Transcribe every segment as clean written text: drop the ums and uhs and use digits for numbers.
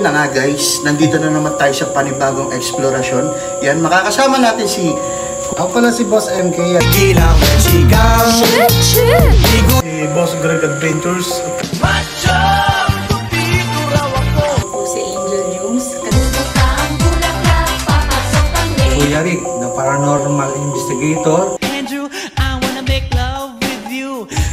na nga guys, nandito na naman tayo sa panibagong eksplorasyon. Yan, makakasama natin si... Ako pala si Boss MK. Si Boss Greg Adventures. Si Angel News. Kuya Rick, the paranormal investigator.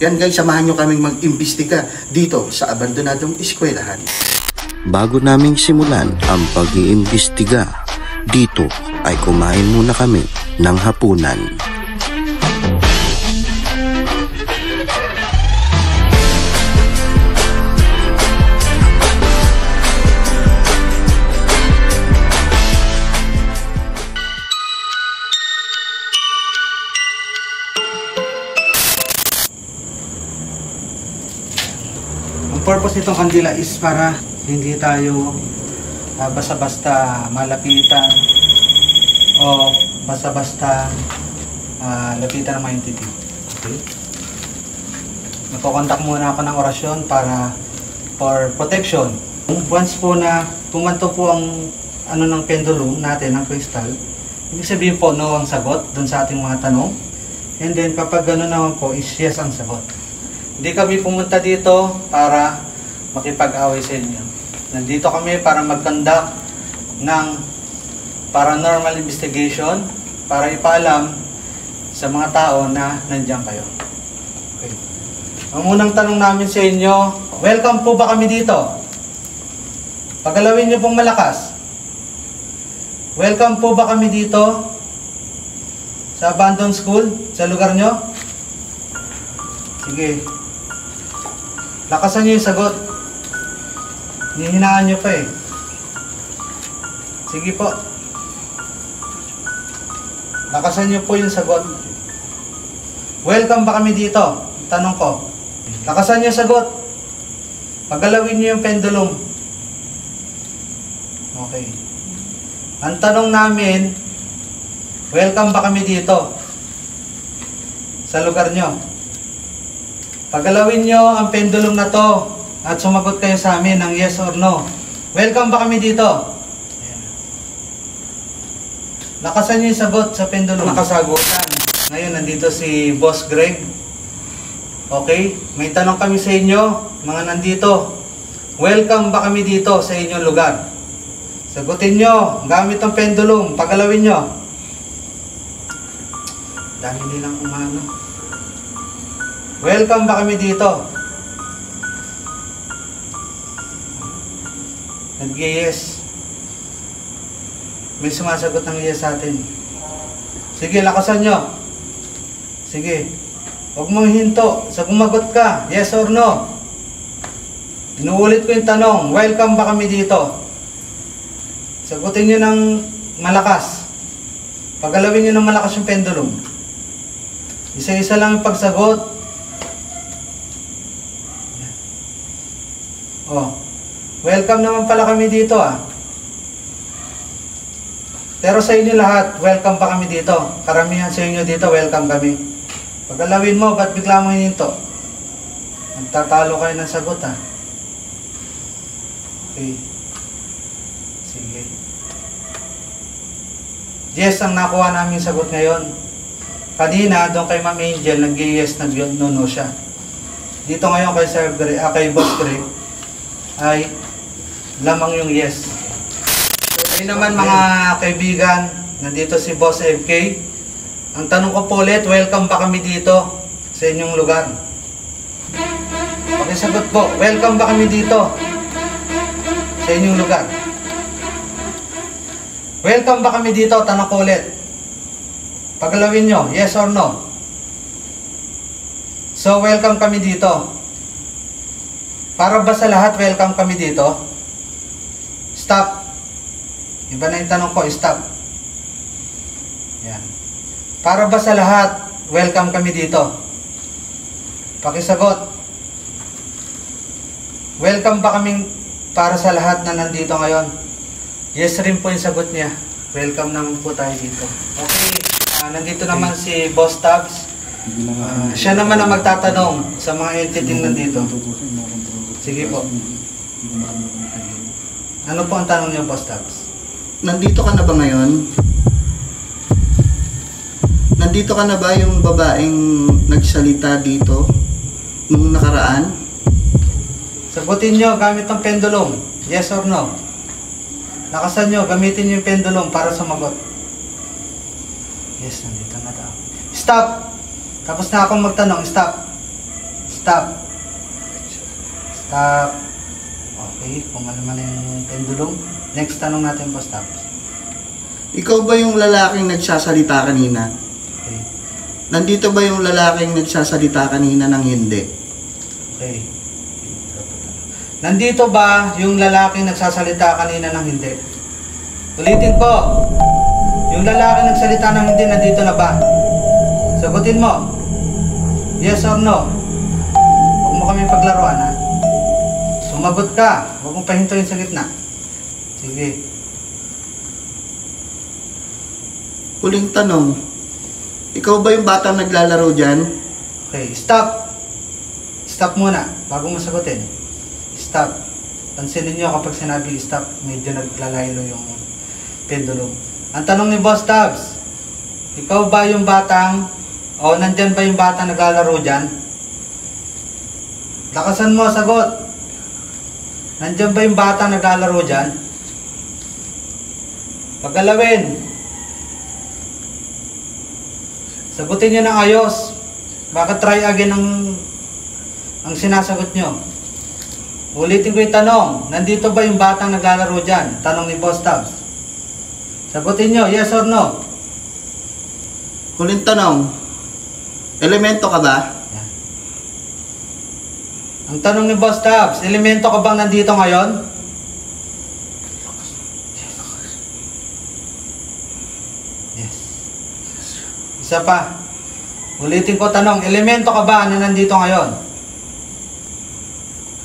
Yan guys, samahan nyo kaming mag-imbestiga dito sa abandonadong eskwelahan. Bago naming simulan ang pag-iimbestiga, dito ay kumain muna kami ng hapunan. Ang purpose nitong kandila is para hindi tayo basta-basta malapitan o basta-basta lapitan ng mga entity. Okay? Nagkocontact muna ako ng orasyon para for protection. Once po na pumanto po ang ng pendulum natin, ng crystal, ibig sabihin po no ang sagot dun sa ating mga tanong. And then kapag gano'n naman po is yes ang sagot. Hindi kami pumunta dito para makipag-away sa inyo. Nandito kami para mag-conduct ng paranormal investigation para ipaalam sa mga tao na nandiyan kayo. Okay. Ang unang tanong namin sa inyo, welcome po ba kami dito? Pagalawin niyo pong malakas. Welcome po ba kami dito sa abandoned school, sa lugar nyo? Sige. Lakasan niyo yung sagot. Nihinaan nyo pa eh. Sige po. Lakasan nyo po yung sagot. Welcome ba kami dito? Tanong ko. Lakasan nyo yung sagot. Pagalawin nyo yung pendulum. Okay. Ang tanong namin, welcome ba kami dito? Sa lugar nyo. Pagalawin nyo ang pendulum na to. At sumagot kayo sa amin ng yes or no. Welcome ba kami dito? Ayan. Lakasan niyo yung sagot sa pendulum. Nakasagutan. Ngayon, nandito si Boss Greg. Okay? May tanong kami sa inyo, mga nandito. Welcome ba kami dito sa inyong lugar? Sagutin nyo, gamit ang pendulum. Pagalawin nyo. Dami nilang umano. Welcome ba kami dito? Nag-yes. May sumasagot ng yes sa atin. Sige, lakasan nyo. Sige. Huwag mong hinto. Sa kumagot ka, yes or no. Inuulit ko yung tanong, welcome ba kami dito? Sagutin nyo ng malakas. Pagalawin nyo ng malakas yung pendulum. Isa-isa lang yung pagsagot. Oh. Welcome naman pala kami dito ah. Pero sa inyo lahat, welcome pa kami dito. Karamihan sa inyo dito, welcome kami. Pagalawin mo, ba't bigla mo hininto? Magtatalo kayo ng sagot ah. Okay. Sige. Yes ang nakuha namin sagot ngayon. Kanina, doon kay Ma'am Angel, nag-yes, nag-no siya. Dito ngayon kay Sir Greg, kay Boss Greg, ay lamang yung yes. Ay naman mga kaibigan, nandito si Boss MK. Ang tanong ko po ulit, welcome ba kami dito sa inyong lugar? Pakisagot po, welcome ba kami dito sa inyong lugar? Welcome ba kami dito? Tanong ko ulit. Pagalawin nyo, yes or no? So, welcome kami dito. Para ba sa lahat, welcome kami dito? Stop. Iba na yung tanong ko, stop. Yan. Para ba sa lahat, welcome kami dito? Pakisagot. Welcome ba kaming para sa lahat na nandito ngayon? Yes rin po yung sagot niya. Welcome naman po tayo dito. Okay. Nandito naman si Boss Tabs. Siya naman ang magtatanong sa mga entity nandito. Sige po. Ano po ang tanong niyo, Boss Tabs? Nandito ka na ba ngayon? Nandito ka na ba yung babaeng nagsalita dito nung nakaraan? Sagutin niyo gamit ang pendulum. Yes or no? Lakasan niyo, gamitin niyo yung pendulum para sumagot. Yes, nandito na daw. Stop! Tapos na akong magtanong. Stop. Stop. Stop. Okay, kumalma na yung pendulum. Next tanong natin po, stop. Ikaw ba yung lalaking nagsasalita kanina? Okay. Nandito ba yung lalaking nagsasalita kanina ng hindi? Okay. Nandito ba yung lalaking nagsasalita kanina ng hindi? Ulitin ko. Yung lalaking nagsalita ng hindi, nandito na ba? Sagutin mo. Yes or no? Huwag mo kami paglaruan, ha? Sumagot ka. Huwag mong pahintuin sa gitna. Sige. Huling tanong, ikaw ba yung batang naglalaro dyan? Okay, stop. Stop muna, bago mo sagutin. Stop. Pansinin nyo kapag sinabi stop, medyo naglalaylo yung pendulum. Ang tanong ni Boss Tabs, ikaw ba yung batang, o nandyan ba yung batang naglalaro dyan? Lakasan mo, sagot. Nandyan ba yung batang naglalaro dyan? Paggalawin. Sagutin nyo ng ayos. Bakit try again ang sinasagot nyo? Ulitin ko yung tanong. Nandito ba yung batang naglalaro dyan? Tanong ni Boss Tabs. Sagutin nyo, yes or no? Huling tanong, elemento ka ba? Yan. Ang tanong ni Boss Tabs, elemento ka bang nandito ngayon? Yes. Isa pa. Ulitin ko tanong, elemento ka ba na nandito ngayon?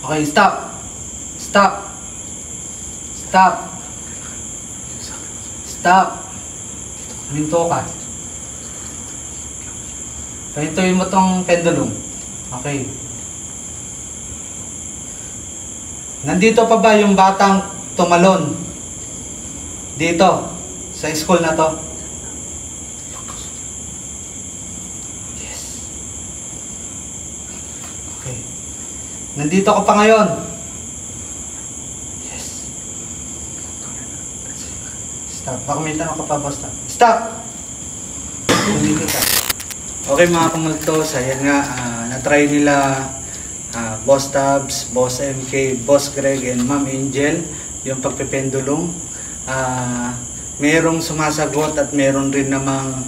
Okay, stop. Stop. Stop. Stop. Minto ka. Pahintuin mo tong pendulum. Okay. Nandito pa ba yung batang tumalon? Dito, sa school na to? Yes. Okay. Nandito ka pa ngayon? Yes. Stop. Baka may tanong ka pa, Boss Tabs. Stop! Nandito ka. Okay mga kamultos, ayan nga, na-try nila Boss Tabs, Boss MK, Boss Greg, and Ma'am Angel yung pagpipendulum. Merong sumasagot at meron rin namang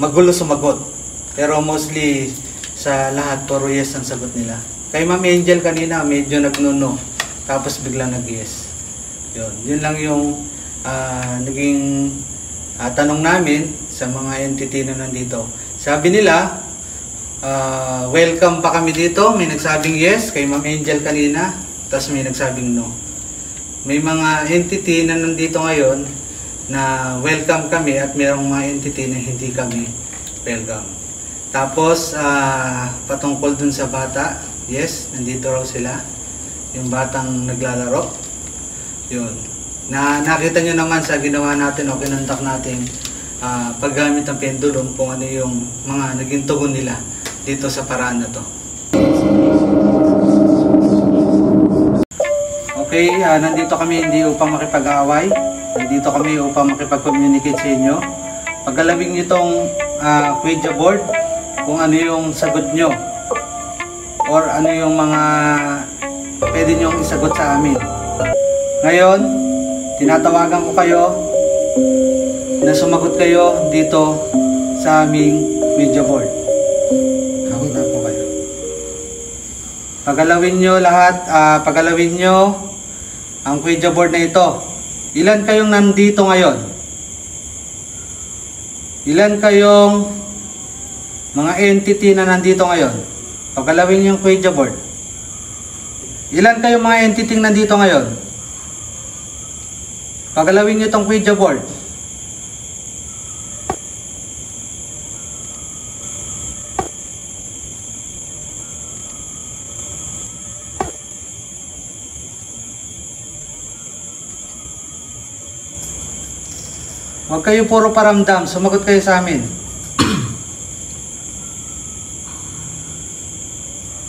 magulo sumagot. Pero mostly sa lahat, puro yes ang sagot nila. Kay Ma'am Angel kanina, medyo nagnuno, tapos biglang nag-yes. Yun lang yung naging tanong namin sa mga entity na nandito. Sabi nila, welcome pa kami dito. May nagsabing yes kay Ma'am Angel kanina, tapos may nagsabing no. May mga entity na nandito ngayon na welcome kami at mayroong mga entity na hindi kami welcome. Tapos patungkol dun sa bata, yes, nandito raw sila. Yung batang naglalaro. Yun. Nakita nyo naman sa ginawa natin o kinuntak natin paggamit ng pendulum kung ano yung mga naging tugon nila dito sa paraan na to. Okay, nandito kami hindi upang makipag-away. Nandito kami upang makipag-communicate sa inyo. Paggalawin nyo itong Ouija board kung ano yung sagot nyo or ano yung mga pwede nyong isagot sa amin. Ngayon, tinatawagan ko kayo na sumagot kayo dito sa aming Ouija board. Hawak na po kayo. Pagalawin nyo lahat, pagalawin nyo ang Ouija board na ito. Ilan kayong nandito ngayon? Ilan kayong mga entity na nandito ngayon? Pagalawin nyo yung Ouija board. Ilan kayong mga entity nandito ngayon? Pagalawin nyo itong Ouija board. Huwag kayo puro paramdam. Sumagot kayo sa amin.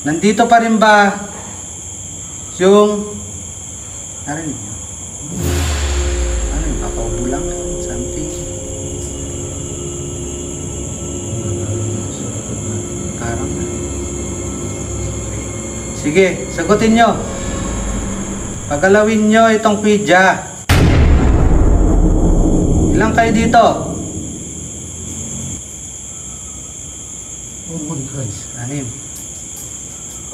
Nandito pa rin ba yung... Narinig niyo? Ano yung kakaubo lang? Something. Parang na. Sige, sagutin nyo. Pagalawin nyo itong pidya. Ilang kayo dito? Oh my God. 6.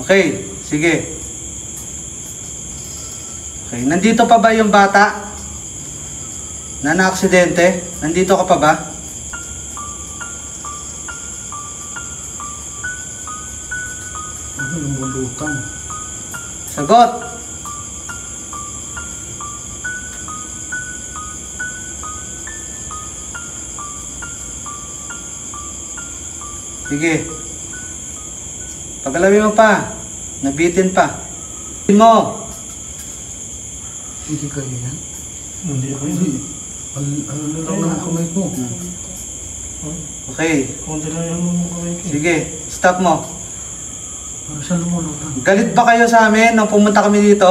Okay, sige. Okay, nandito pa ba yung bata na na-aksidente? Nandito ka pa ba? Ano yung bulutang? Sagot! Sige. Pagalawin mo pa. Nabitin pa. Sagutin mo. Hindi kayo yan? Hindi ako yun. Ano na lang ang kamay mo? Okay. Konti lang yung kamay ko. Sige. Stop mo. Para sa lumulutang. Galit ba kayo sa amin nung pumunta kami dito?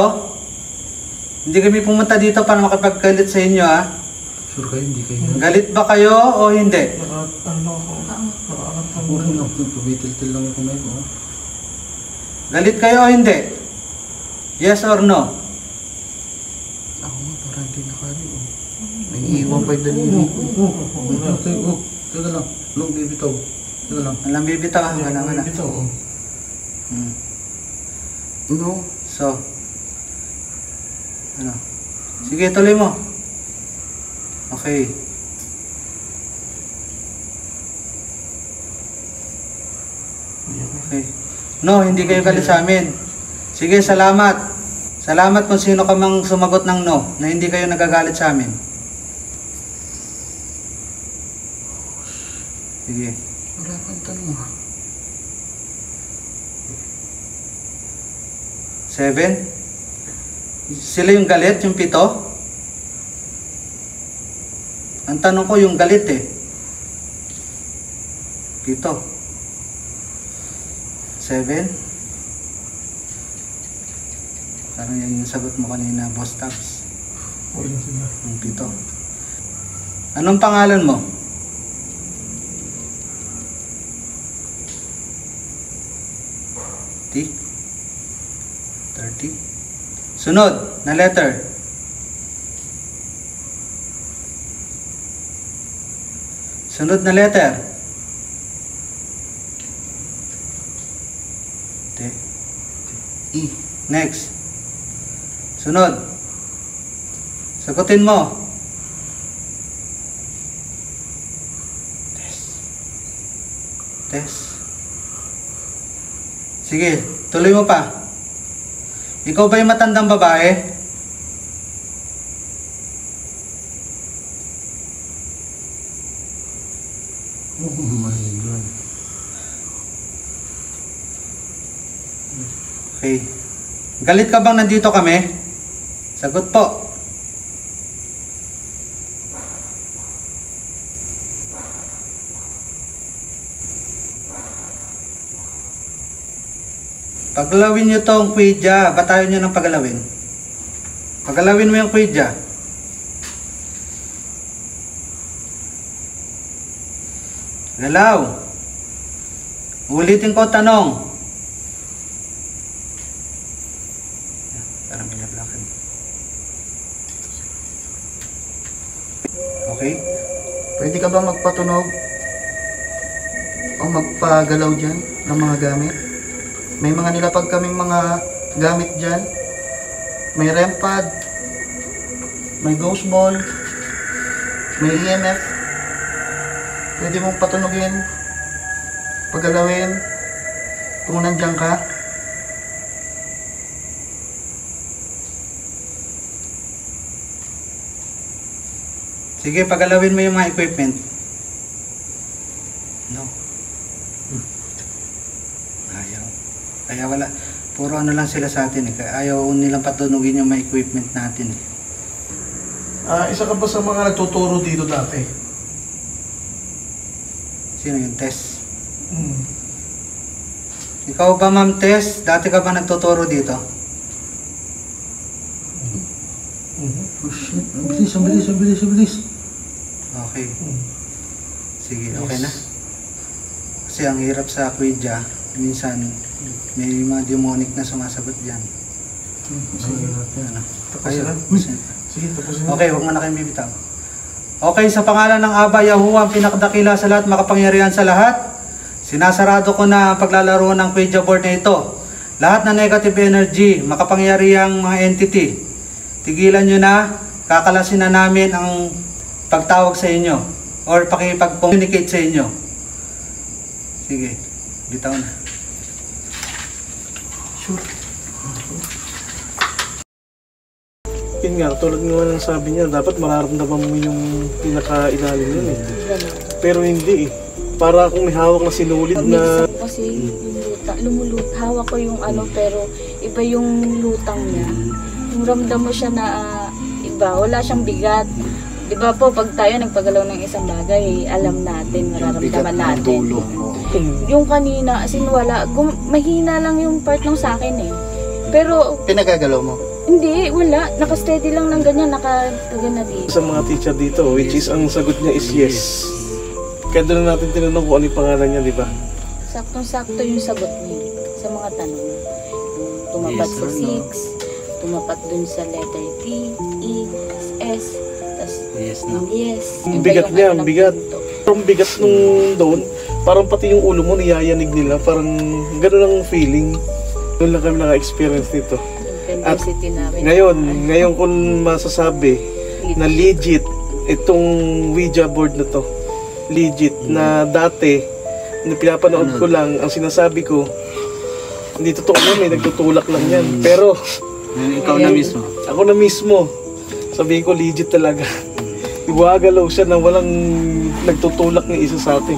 Hindi kami pumunta dito para makipaggalit sa inyo, ha? Sure kayo, hindi kayo yan? Galit ba kayo o hindi? Ano ako? Nakaangat ako. Puro na, pumitil-til lang yung kamay mo. Galit kayo o hindi? Yes or no? Ako nga, parang hindi na kaya. May iiwan pa yung daliri. Teka lang, long bibitaw. Teka lang. Walang bibitaw, ha? Wala. Bibitaw, oh. Hmm. No. So, ano? Sige, tuloy mo. Okay. Okay. No, hindi kayo galit sa amin. Sige, salamat. Salamat kung sino ka mang sumagot ng no, na hindi kayo nagagalit sa amin. Sige. Wala kang tanong, ha? 7. Sila yung galit, yung 7? Ang tanong ko yung galit eh. 7. 7. Parang yan yung sagot mo kanina, Boss Tabs. Wala sila. Yung 7. Anong pangalan mo? T? 30. Sunod na letter. Sunod na letter. T. E. Next. Sunod. Sagutin mo. Test. Test. Sige, tuloy mo pa. Ikaw ba yung matandang babae? Oh my God. Okay. Galit ka bang nandito kami? Sagot po. Pagalawin nyo tong kwidya. Batayan nyo ng pagalawin. Pagalawin mo yung kwidya. Galaw. Ulitin ko tanong. Parang binablakan. Okay? Pwede ka ba magpatunog? O magpagalaw dyan ng mga gamit? May mga nilapag kaming mga gamit dyan. May REM pad. May ghost ball. May EMF. Pwede mong patunogin. Pagalawin. Kung nandyan ka. Sige, pagalawin mo yung mga equipment. No. Ayaw. Kaya wala. Puro ano lang sila sa atin eh. Kaya ayaw nilang patunugin yung mga equipment natin eh. Isa ka ba sa mga nagtuturo dito dati? Sino yung Tess? Ikaw ba, Ma'am Tess? Dati ka ba nagtuturo dito? Oh shit, ang bilis. Okay. Sige, okay na. Kasi ang hirap sa Ouija, minsan may mga demonic na sumasagot dyan. Sige natin. Ano? Tapusin na. Sige, tapusin na. Okay, huwag mo na kayong bibitaw. Okay, sa pangalan ng Aba, Yahuwah, ang pinakadakila sa lahat, makapangyarihan sa lahat, sinasarado ko na ang paglalaro ng Ouija board na ito. Lahat na negative energy, makapangyarihang mga entity, tigilan nyo na, kakalasin na namin ang pagtawag sa inyo or pakipag-communicate sa inyo. Sige, bitaw na. Sure. Yun nga, tulad nga ng sabi niya, dapat mararamdaman mo yung pinaka-ilalim yun eh. Pero hindi eh. Para akong may hawak na sinulid na... Minsan kasi yung hawak ko yung ano, pero iba yung lutang niya. Yung ramdam mo siya na iba, wala siyang bigat. Di ba po, pag tayo nagpagalaw ng isang bagay, alam natin, mararamdaman natin. Yung kanina, sinwala, mahina lang yung part ng sa akin eh. Pero, Pinagagalaw mo? hindi, wala. Naka-steady lang ng ganyan, nakagana dito. Sa mga teacher dito, which is ang sagot niya is yes. Kaya doon natin tinanong kung ano yung pangalan niya, di ba? Saktong-sakto yung sagot niya sa mga tanong. Tumapat Yes sa or no? 6, tumapat dun sa letter T, E, S, tas Yes, yung yes. Ang Iba bigat yung niya, ano ang ng bigat. punto. Ang bigat nung doon, parang pati yung ulo mo niyayanig nila, parang gano'n ang feeling. Doon lang kami naka-experience nito. Intensity namin. Ngayon kung masasabi na legit itong Ouija board na to, legit na dati na pinapanood ko lang, ang sinasabi ko hindi totoo yan, may nagtutulak lang yan, pero Ikaw na mismo. ako na mismo sabihin ko legit talaga. Iwagalaw siya na walang nagtutulak ng isa sa atin.